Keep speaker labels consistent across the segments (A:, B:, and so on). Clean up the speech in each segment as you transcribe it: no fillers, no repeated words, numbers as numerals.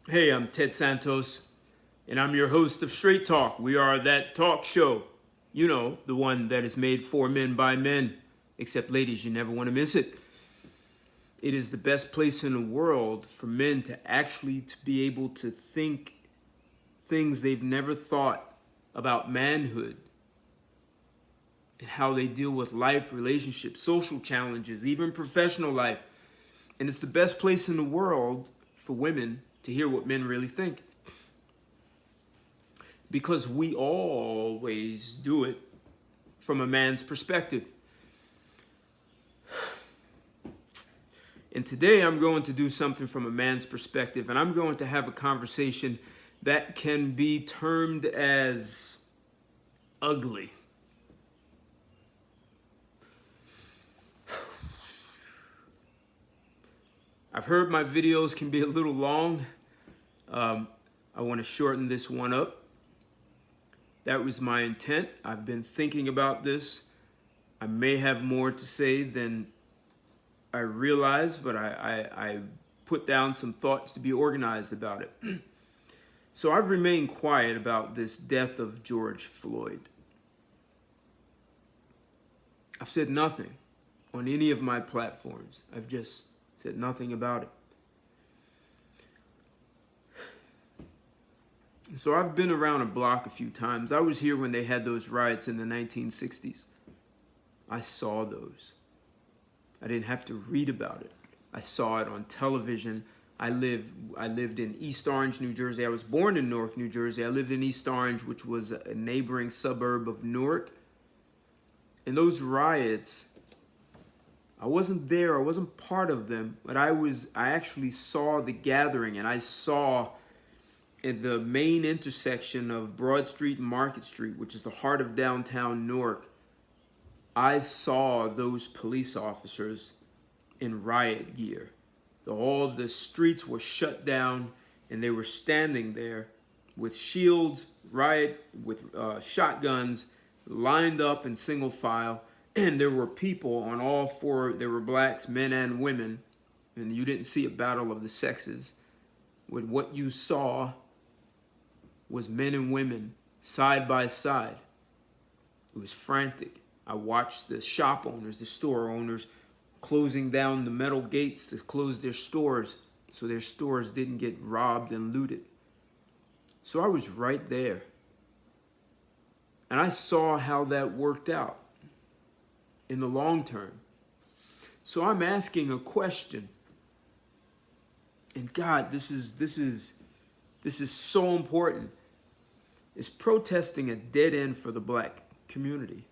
A: Hey, I'm Ted Santos, and I'm your host of Straight Talk. We are that talk show. You know, the one that is made for men by men. Except, ladies, you never want to miss it. It is the best place in the world for men to actually to be able to think things they've never thought about manhood and how they deal with life, relationships, social challenges, even professional life. And it's the best place in the world for women to hear what men really think. Because we always do it from a man's perspective. And today I'm going to do something from a man's perspective, and I'm going to have a conversation that can be termed as ugly. I've heard my videos can be a little long. I want to shorten this one up. That was my intent. I've been thinking about this. I may have more to say than I realize, but I put down some thoughts to be organized about it. So I've remained quiet about this death of George Floyd. I've said nothing on any of my platforms. I've just said nothing about it. So I've been around a block a few times. I was here when they had those riots in the 1960s. I saw those. I didn't have to read about it. I saw it on television. I lived in East Orange, New Jersey. I was born in Newark, New Jersey. I lived in East Orange, which was a neighboring suburb of Newark. And those riots, I wasn't there. I wasn't part of them, but I actually saw the gathering, and I saw at the main intersection of Broad Street and Market Street, which is the heart of downtown Newark, I saw those police officers in riot gear. All the streets were shut down, and they were standing there with shields, with shotguns, lined up in single file. And there were people on all four. There were blacks, men and women, and you didn't see a battle of the sexes. With what you saw was men and women side by side. It was frantic. I watched the shop owners, the store owners, closing down the metal gates to close their stores so their stores didn't get robbed and looted. So I was right there. And I saw how that worked out in the long term. So I'm asking a question. And God, this is so important. Is protesting a dead end for the black community?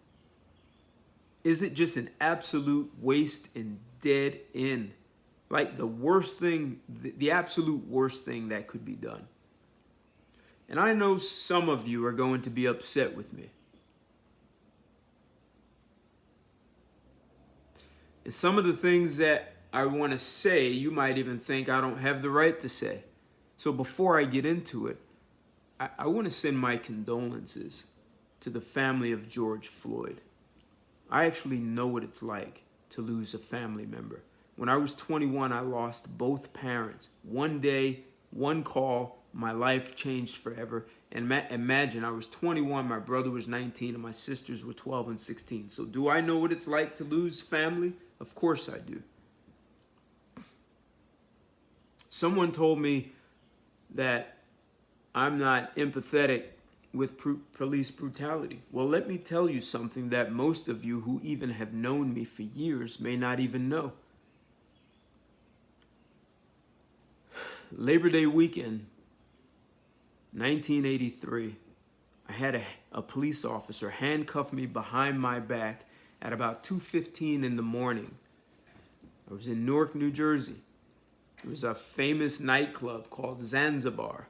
A: Is it just an absolute waste and dead end? Like the worst thing, the absolute worst thing that could be done. And I know some of you are going to be upset with me. And some of the things that I want to say, you might even think I don't have the right to say. So before I get into it, I want to send my condolences to the family of George Floyd. I actually know what it's like to lose a family member. When I was 21, I lost both parents. One day, one call, my life changed forever. And imagine, I was 21, my brother was 19, and my sisters were 12 and 16. So do I know what it's like to lose family? Of course I do. Someone told me that I'm not empathetic with police brutality. Well, let me tell you something that most of you who even have known me for years may not even know. Labor Day weekend, 1983, I had a police officer handcuff me behind my back at about 2:15 in the morning. I was in Newark, New Jersey. It was a famous nightclub called Zanzibar.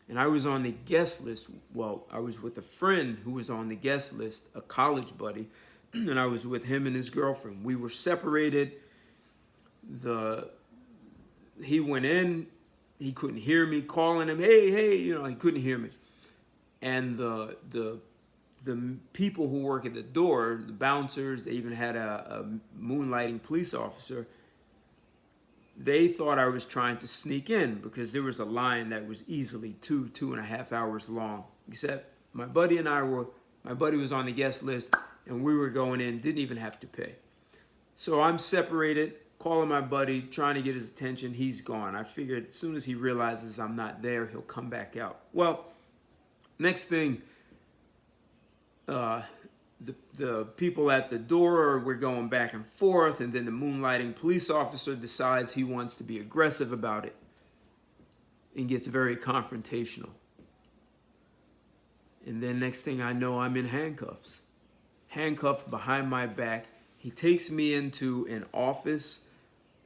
A: And I was on the guest list. Well, I was with a friend who was on the guest list, a college buddy, and I was with him and his girlfriend. We were separated. He went in. He couldn't hear me calling him, hey, he couldn't hear me. And the people who work at the door, the bouncers, they even had a moonlighting police officer. They thought I was trying to sneak in because there was a line that was easily 2.5 hours long. Except my buddy was on the guest list, and we were going in, didn't even have to pay. So I'm separated, calling my buddy, trying to get his attention. He's gone. I figured as soon as he realizes I'm not there, he'll come back out. Well, next thing, the people at the door were going back and forth, and then the moonlighting police officer decides he wants to be aggressive about it and gets very confrontational. And then next thing I know, I'm in handcuffs. Handcuffed behind my back. He takes me into an office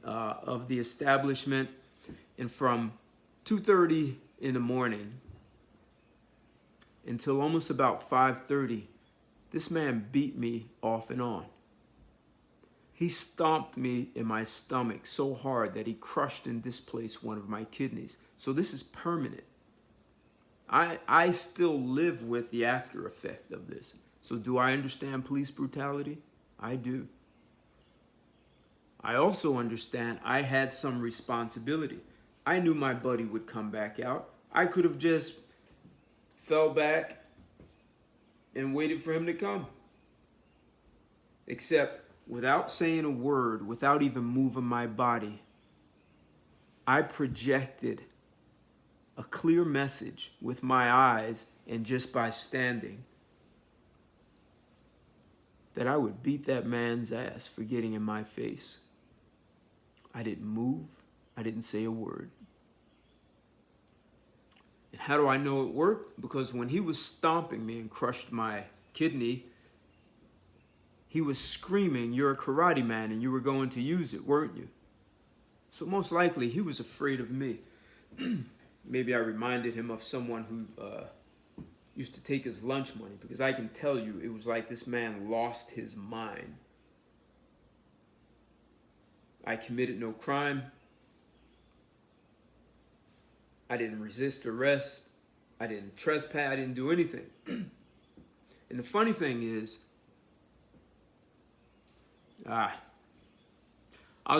A: of the establishment, and from 2:30 in the morning until almost about 5:30, this man beat me off and on. He stomped me in my stomach so hard that he crushed and displaced one of my kidneys. So this is permanent. I still live with the after effect of this. So do I understand police brutality? I do. I also understand I had some responsibility. I knew my buddy would come back out. I could have just fell back and waited for him to come. Except without saying a word, without even moving my body, I projected a clear message with my eyes and just by standing that I would beat that man's ass for getting in my face. I didn't move. I didn't say a word. And how do I know it worked? Because when he was stomping me and crushed my kidney, he was screaming, "You're a karate man and you were going to use it, weren't you?" So most likely he was afraid of me. Maybe I reminded him of someone who used to take his lunch money, because I can tell you it was like this man lost his mind. I committed no crime. I didn't resist arrest. I didn't trespass. I didn't do anything. And the funny thing is, I'll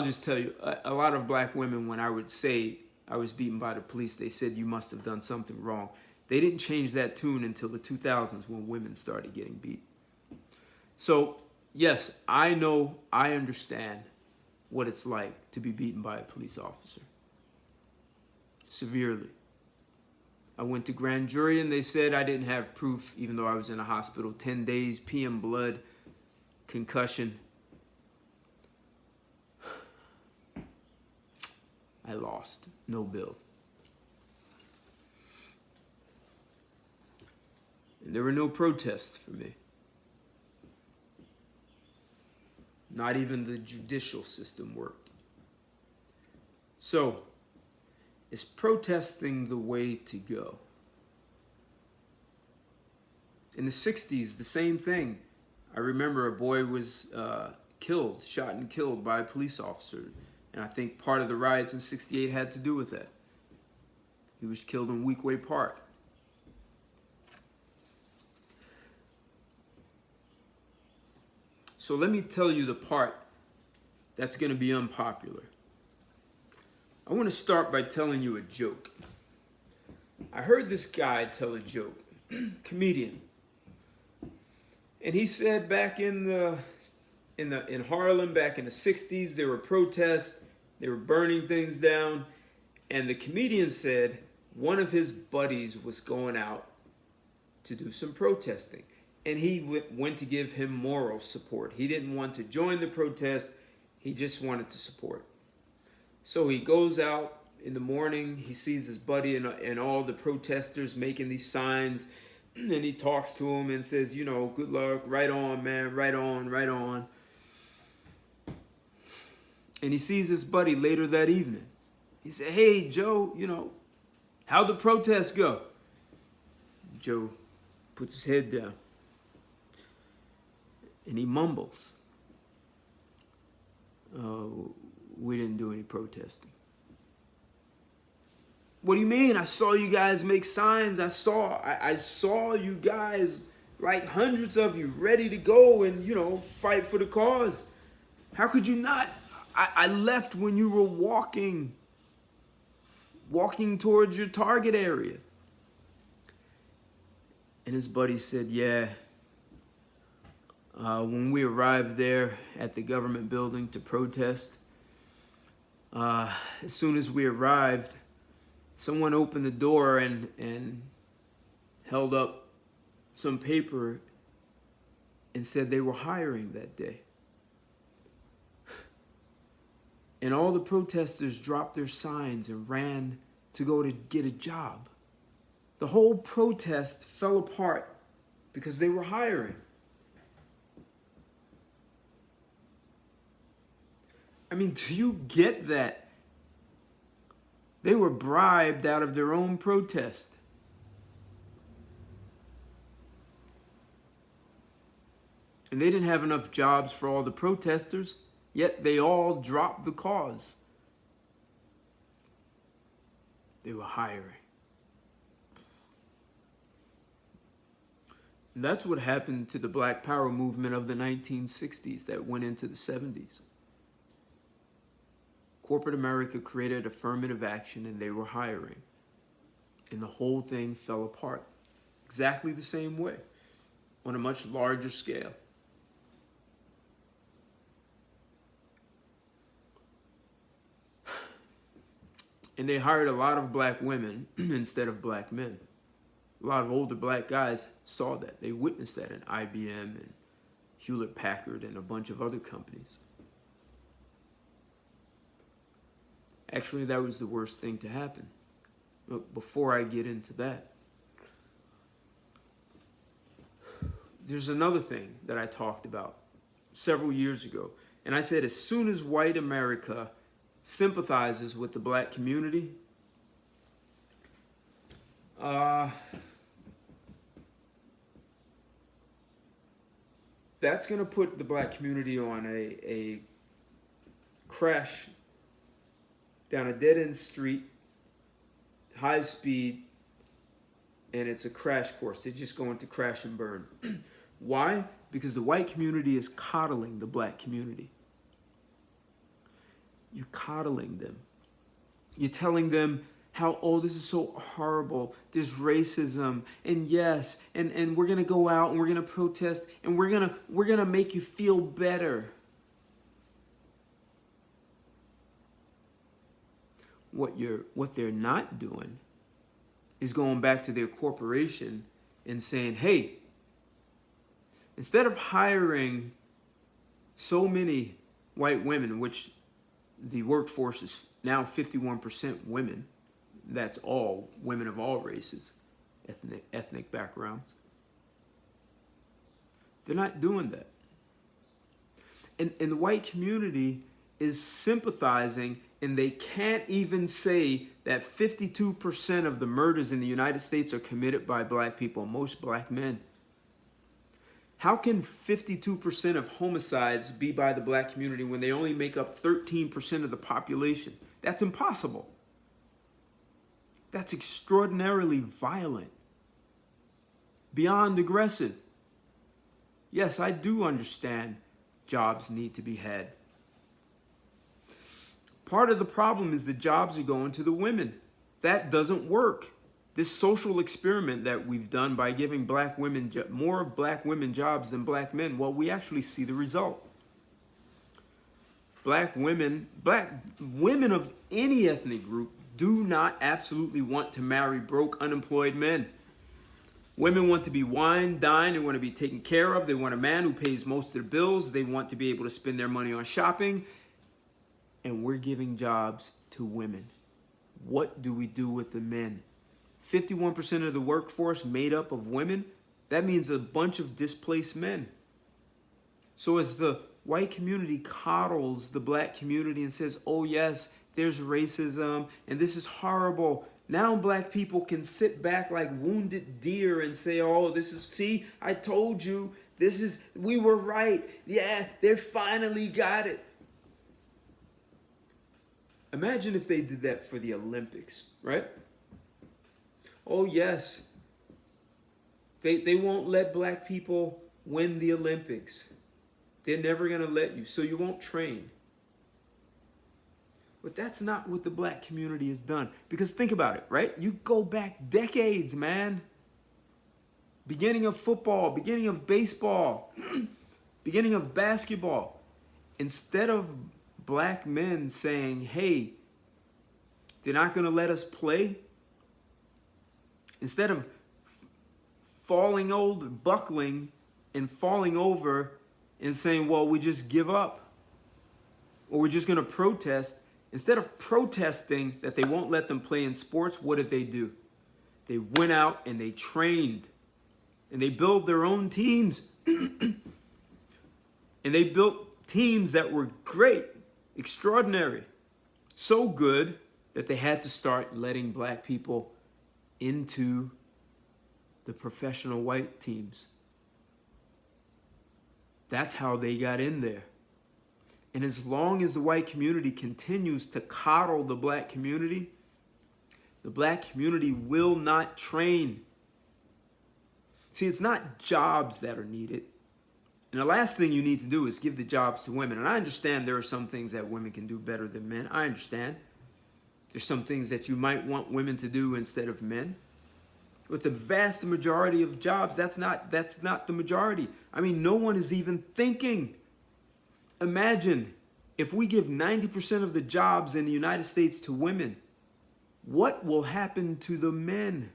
A: just tell you, a lot of black women, when I would say I was beaten by the police, they said you must have done something wrong. They didn't change that tune until the 2000s when women started getting beat. So, yes, I know, I understand what it's like to be beaten by a police officer. Severely. I went to grand jury and they said I didn't have proof, even though I was in a hospital. 10 days, PM blood, concussion. I lost. No bill. And there were no protests for me. Not even the judicial system worked. So, is protesting the way to go? In the 60s, the same thing. I remember a boy was killed, shot and killed by a police officer. And I think part of the riots in 68 had to do with that. He was killed in Weekway Park. So let me tell you the part that's going to be unpopular. I want to start by telling you a joke. I heard this guy tell a joke, comedian. And he said back in Harlem, back in the 60s, there were protests, they were burning things down, and the comedian said one of his buddies was going out to do some protesting. And he went to give him moral support. He didn't want to join the protest. He just wanted to support. So he goes out in the morning. He sees his buddy and all the protesters making these signs. And he talks to him and says, you know, good luck. Right on, man. Right on, right on. And he sees his buddy later that evening. He said, hey, Joe, you know, how'd the protest go? Joe puts his head down. And he mumbles, we didn't do any protesting. What do you mean? I saw you guys make signs. I saw you guys, like hundreds of you, ready to go and, you know, fight for the cause. How could you not? I left when you were walking towards your target area. And his buddy said, yeah, when we arrived there at the government building to protest, as soon as we arrived, someone opened the door and held up some paper and said they were hiring that day. And all the protesters dropped their signs and ran to go to get a job. The whole protest fell apart because they were hiring. I mean, do you get that? They were bribed out of their own protest. And they didn't have enough jobs for all the protesters, yet they all dropped the cause. They were hiring. And that's what happened to the Black Power movement of the 1960s that went into the 70s. Corporate America created affirmative action and they were hiring. And the whole thing fell apart. Exactly the same way, on a much larger scale. And they hired a lot of black women instead of black men. A lot of older black guys saw that. They witnessed that in IBM and Hewlett-Packard and a bunch of other companies. Actually, that was the worst thing to happen. But before I get into that, there's another thing that I talked about several years ago. And I said, as soon as white America sympathizes with the black community, that's going to put the black community on a crash down a dead-end street, high speed, and it's a crash course. They're just going to crash and burn. Why? Because the white community is coddling the black community. You're coddling them. You're telling them how, oh, this is so horrible. There's racism, and yes, and we're gonna go out and we're gonna protest and we're gonna make you feel better. What they're not doing is going back to their corporation and saying, hey, instead of hiring so many white women, which the workforce is now 51% women, that's all women of all races, ethnic backgrounds, they're not doing that. And the white community is sympathizing, and they can't even say that 52% of the murders in the United States are committed by black people, most black men. How can 52% of homicides be by the black community when they only make up 13% of the population? That's impossible. That's extraordinarily violent, beyond aggressive. Yes, I do understand jobs need to be had. Part of the problem is the jobs are going to the women. That doesn't work. This social experiment that we've done by giving black women more black women jobs than black men, well, we actually see the result. Black women of any ethnic group do not absolutely want to marry broke, unemployed men. Women want to be wined, dined, they want to be taken care of. They want a man who pays most of their bills. They want to be able to spend their money on shopping. And we're giving jobs to women. What do we do with the men? 51% of the workforce made up of women. That means a bunch of displaced men. So as the white community coddles the black community and says, oh yes, there's racism and this is horrible, now black people can sit back like wounded deer and say, oh, this is, see, I told you, we were right. Yeah, they finally got it. Imagine if they did that for the Olympics, right? Oh yes, they won't let black people win the Olympics. They're never going to let you, so you won't train. But that's not what the black community has done. Because think about it, right? You go back decades, man. Beginning of football, beginning of baseball, beginning of basketball. Instead of black men saying, hey, they're not going to let us play, instead of buckling and falling over and saying, well, we just give up, or we're just going to protest, instead of protesting that they won't let them play in sports, what did they do? They went out and they trained, and they built their own teams. And they built teams that were great, extraordinary, so good that they had to start letting black people into the professional white teams. That's how they got in there. And as long as the white community continues to coddle the black community will not train. See, it's not jobs that are needed. And the last thing you need to do is give the jobs to women. And I understand there are some things that women can do better than men. I understand. There's some things that you might want women to do instead of men. But the vast majority of jobs, that's not the majority. I mean, no one is even thinking. Imagine if we give 90% of the jobs in the United States to women, what will happen to the men?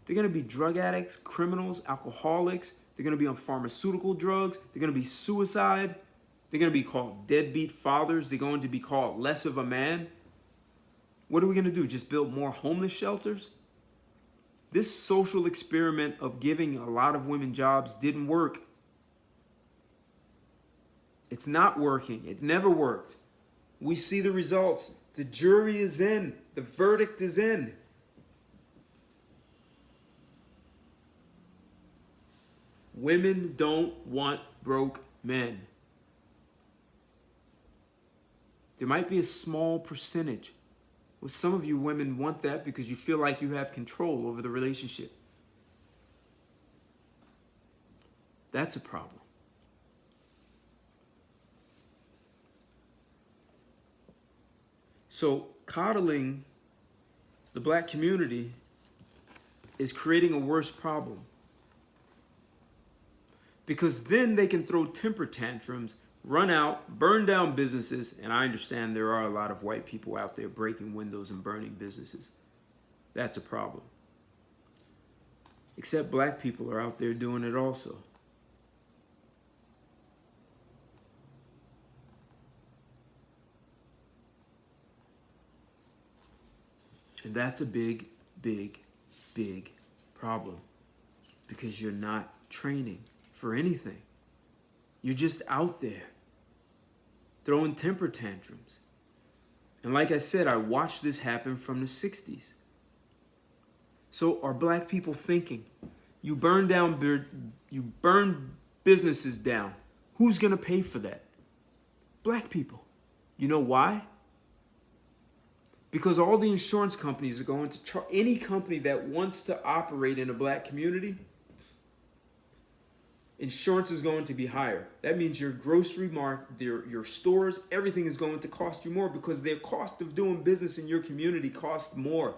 A: They're going to be drug addicts, criminals, alcoholics. They're going to be on pharmaceutical drugs. They're going to be suicide. They're going to be called deadbeat fathers. They're going to be called less of a man. What are we going to do? Just build more homeless shelters? This social experiment of giving a lot of women jobs didn't work. It's not working. It never worked. We see the results. The jury is in. The verdict is in. Women don't want broke men. There might be a small percentage. Well, some of you women want that because you feel like you have control over the relationship. That's a problem. So coddling the black community is creating a worse problem. Because then they can throw temper tantrums, run out, burn down businesses, and I understand there are a lot of white people out there breaking windows and burning businesses. That's a problem. Except black people are out there doing it also. And that's a big, big, big problem because you're not training for anything. You're just out there throwing temper tantrums. And like I said, I watched this happen from the 60s. So are black people thinking, you burn businesses down. Who's going to pay for that? Black people. You know why? Because all the insurance companies are going to charge any company that wants to operate in a black community. Insurance is going to be higher. That means your grocery market, your stores, everything is going to cost you more because their cost of doing business in your community costs more.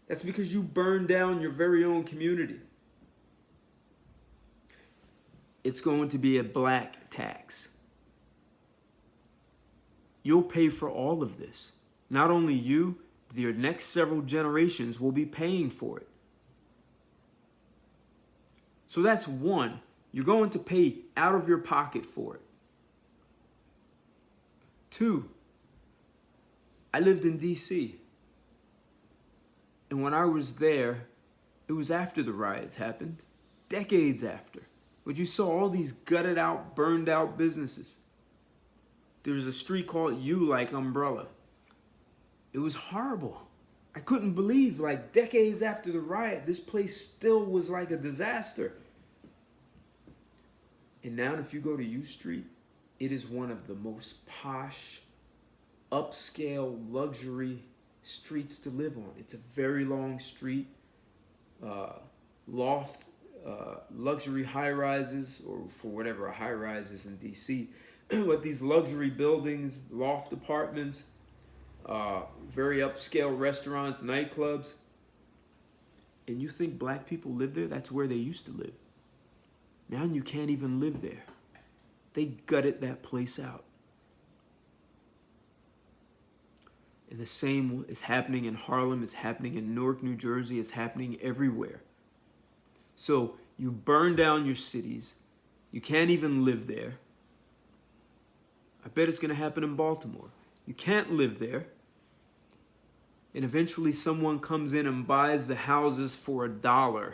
A: That's because you burn down your very own community. It's going to be a black tax. You'll pay for all of this. Not only you, your next several generations will be paying for it. So that's one. You're going to pay out of your pocket for it. Two, I lived in D.C. And when I was there, it was after the riots happened, decades after. But you saw all these gutted out, burned out businesses. There's a street called U like Umbrella. It was horrible. I couldn't believe, like decades after the riot, this place still was like a disaster. And now if you go to U Street, it is one of the most posh, upscale, luxury streets to live on. It's a very long street, luxury high-rises, or for whatever a high-rise is in D.C., with these luxury buildings, loft apartments, very upscale restaurants, nightclubs. And you think black people live there? That's where they used to live. Now you can't even live there. They gutted that place out. And the same is happening in Harlem, it's happening in Newark, New Jersey, it's happening everywhere. So you burn down your cities, you can't even live there. I bet it's going to happen in Baltimore. You can't live there. And eventually someone comes in and buys the houses for $1,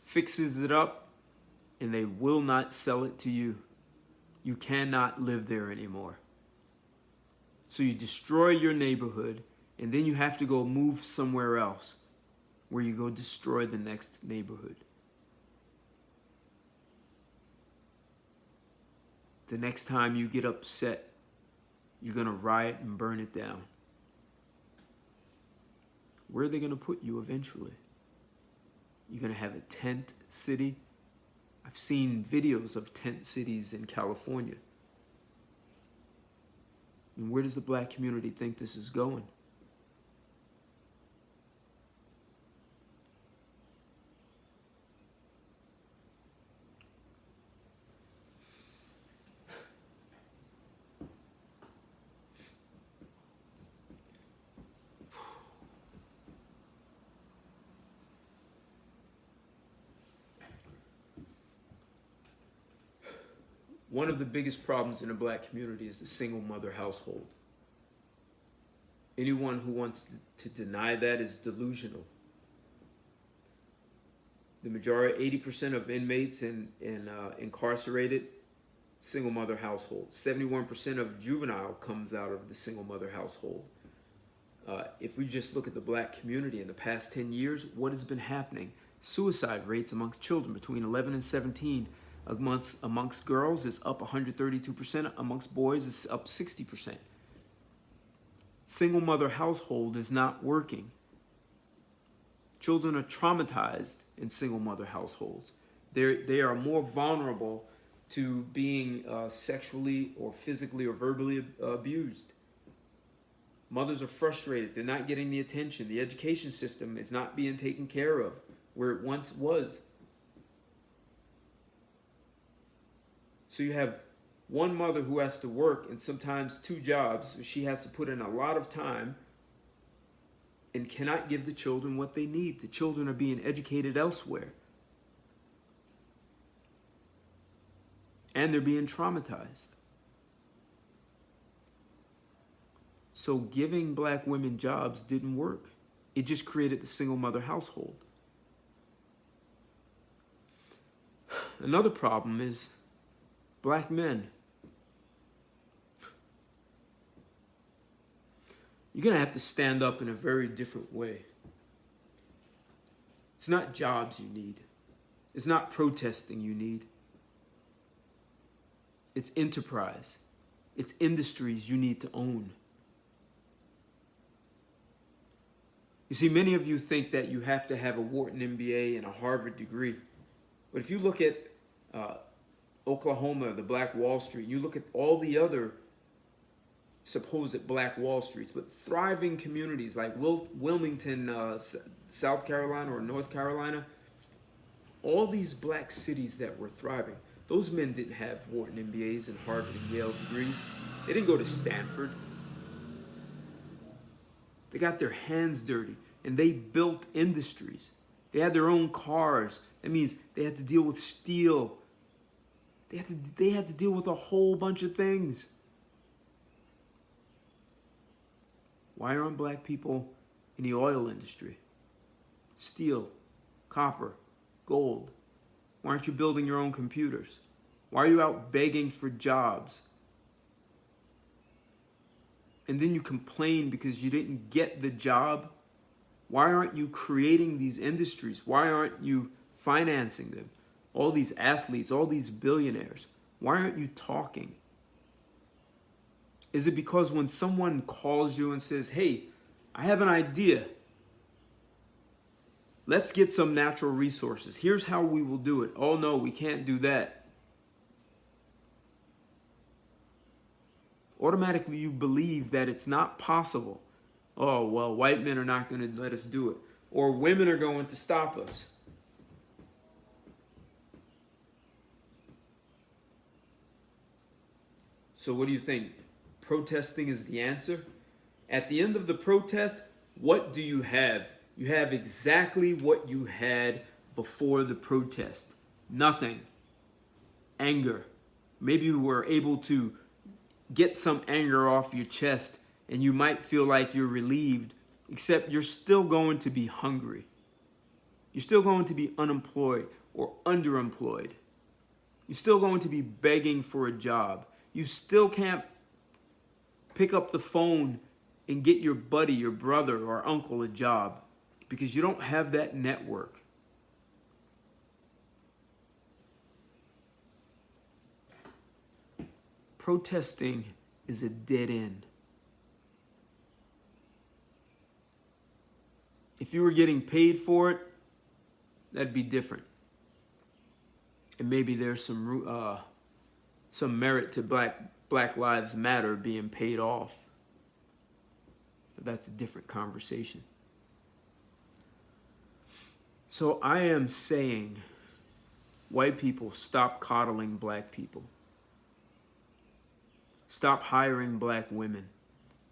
A: fixes it up, and they will not sell it to you. You cannot live there anymore. So you destroy your neighborhood, and then you have to go move somewhere else, where you go destroy the next neighborhood. The next time you get upset, you're going to riot and burn it down. Where are they going to put you eventually? You're going to have a tent city? I've seen videos of tent cities in California. And where does the black community think this is going? One of the biggest problems in the black community is the single mother household. Anyone who wants to deny that is delusional. The majority, 80% of inmates incarcerated, single mother household. 71% of juvenile comes out of the single mother household. If we just look at the black community in the past 10 years, what has been happening? Suicide rates amongst children between 11 and 17 amongst girls is up 132%, amongst boys is up 60%. Single mother household is not working. Children are traumatized in single mother households. They are more vulnerable to being sexually or physically or verbally abused. Mothers are frustrated. They're not getting the attention. The education system is not being taken care of where it once was. So you have one mother who has to work and sometimes 2 jobs. She has to put in a lot of time and cannot give the children what they need. The children are being educated elsewhere. And they're being traumatized. So giving black women jobs didn't work. It just created the single mother household. Another problem is black men. You're going to have to stand up in a very different way. It's not jobs you need. It's not protesting you need. It's enterprise. It's industries you need to own. You see, many of you think that you have to have a Wharton MBA and a Harvard degree. But if you look at Oklahoma, the Black Wall Street, you look at all the other supposed Black Wall Streets, but thriving communities like Wilmington, South Carolina or North Carolina, all these black cities that were thriving, those men didn't have Wharton MBAs and Harvard and Yale degrees. They didn't go to Stanford. They got their hands dirty and they built industries. They had their own cars. That means they had to deal with steel. They had to deal with a whole bunch of things. Why aren't black people in the oil industry? Steel, copper, gold. Why aren't you building your own computers? Why are you out begging for jobs? And then you complain because you didn't get the job. Why aren't you creating these industries? Why aren't you financing them? All these athletes, all these billionaires. Why aren't you talking? Is it because when someone calls you and says, hey, I have an idea. Let's get some natural resources. Here's how we will do it. Oh no, we can't do that. automatically you believe that it's not possible. Oh, well, white men are not going to let us do it. Or women are going to stop us. So what do you think? Protesting is the answer? At the end of the protest, what do you have? You have exactly what you had before the protest. Nothing. Anger. Maybe you were able to get some anger off your chest and you might feel like you're relieved, except you're still going to be hungry. You're still going to be unemployed or underemployed. You're still going to be begging for a job. You still can't pick up the phone and get your buddy, your brother, or uncle a job because you don't have that network. Protesting is a dead end. If you were getting paid for it, that'd be different. And maybe there's some merit to Black Lives Matter being paid off. But that's a different conversation. So I am saying, white people, stop coddling black people. Stop hiring black women.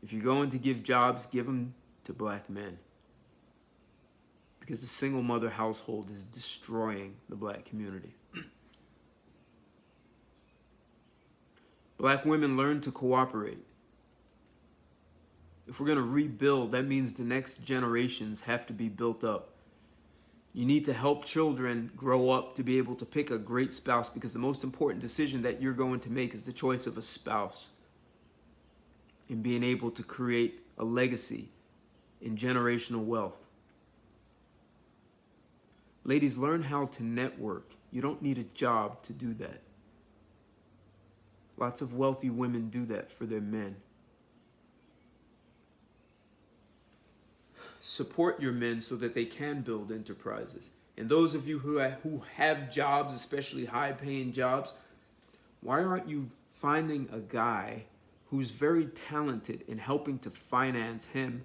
A: If you're going to give jobs, give them to black men. Because the single mother household is destroying the black community. Black women learn to cooperate. If we're going to rebuild, that means the next generations have to be built up. You need to help children grow up to be able to pick a great spouse, because the most important decision that you're going to make is the choice of a spouse and being able to create a legacy in generational wealth. Ladies, learn how to network. You don't need a job to do that. Lots of wealthy women do that for their men. Support your men so that they can build enterprises. And those of you who have jobs, especially high-paying jobs, why aren't you finding a guy who's very talented in helping to finance him?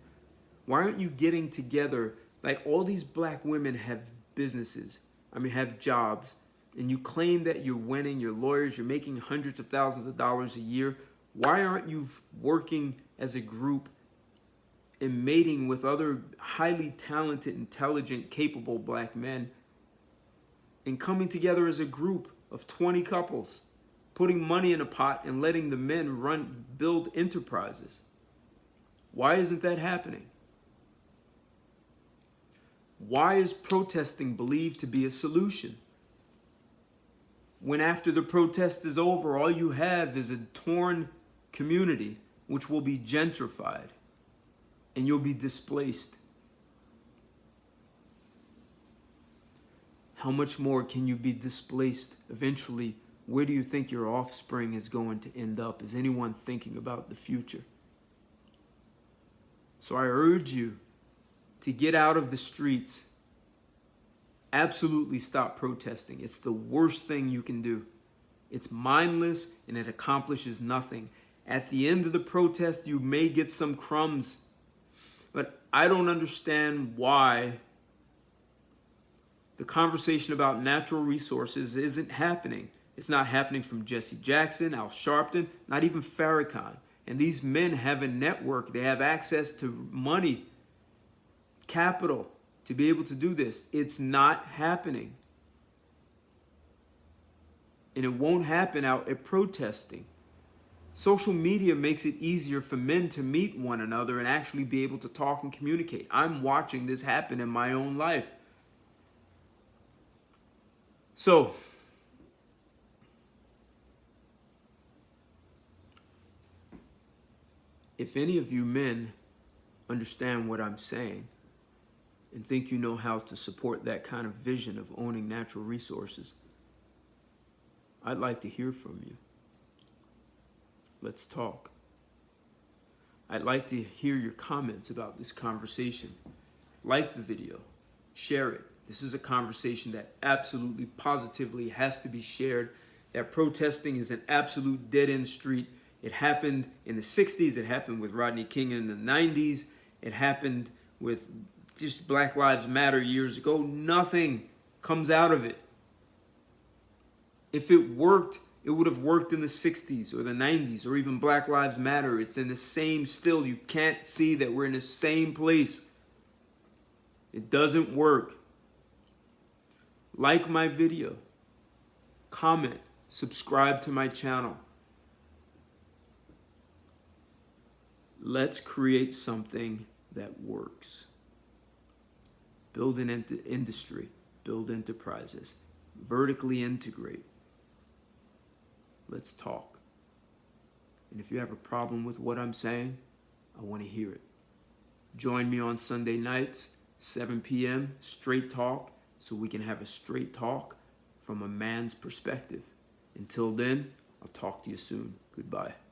A: Why aren't you getting together? Like, all these black women have businesses, have jobs, and you claim that you're winning, you're lawyers, you're making hundreds of thousands of dollars a year. Why aren't you working as a group and mating with other highly talented, intelligent, capable black men and coming together as a group of 20 couples, putting money in a pot and letting the men build enterprises? Why isn't that happening? Why is protesting believed to be a solution? When after the protest is over, all you have is a torn community which will be gentrified and you'll be displaced. How much more can you be displaced eventually? Where do you think your offspring is going to end up? Is anyone thinking about the future? So I urge you to get out of the streets. Absolutely stop protesting. It's the worst thing you can do. It's mindless and it accomplishes nothing. At the end of the protest, you may get some crumbs, but I don't understand why the conversation about natural resources isn't happening. It's not happening from Jesse Jackson, Al Sharpton, not even Farrakhan. And these men have a network. They have access to money, capital, to be able to do this. It's not happening. And it won't happen out at protesting. Social media makes it easier for men to meet one another and actually be able to talk and communicate. I'm watching this happen in my own life. So, if any of you men understand what I'm saying and think you know how to support that kind of vision of owning natural resources, I'd like to hear from you. Let's talk. I'd like to hear your comments about this conversation. Like the video, share it. This is a conversation that absolutely, positively has to be shared. That protesting is an absolute dead-end street, It happened in the 60s. It happened with Rodney King in the 90s. It happened with just Black Lives Matter years ago. Nothing comes out of it. If it worked, it would have worked in the 60s or the 90s or even Black Lives Matter. It's in the same still. You can't see that we're in the same place. It doesn't work. Like my video. Comment. Subscribe to my channel. Let's create something that works. Build an industry. Build enterprises. Vertically integrate. Let's talk. And if you have a problem with what I'm saying, I want to hear it. Join me on Sunday nights, 7 p.m., straight talk, so we can have a straight talk from a man's perspective. Until then, I'll talk to you soon. Goodbye.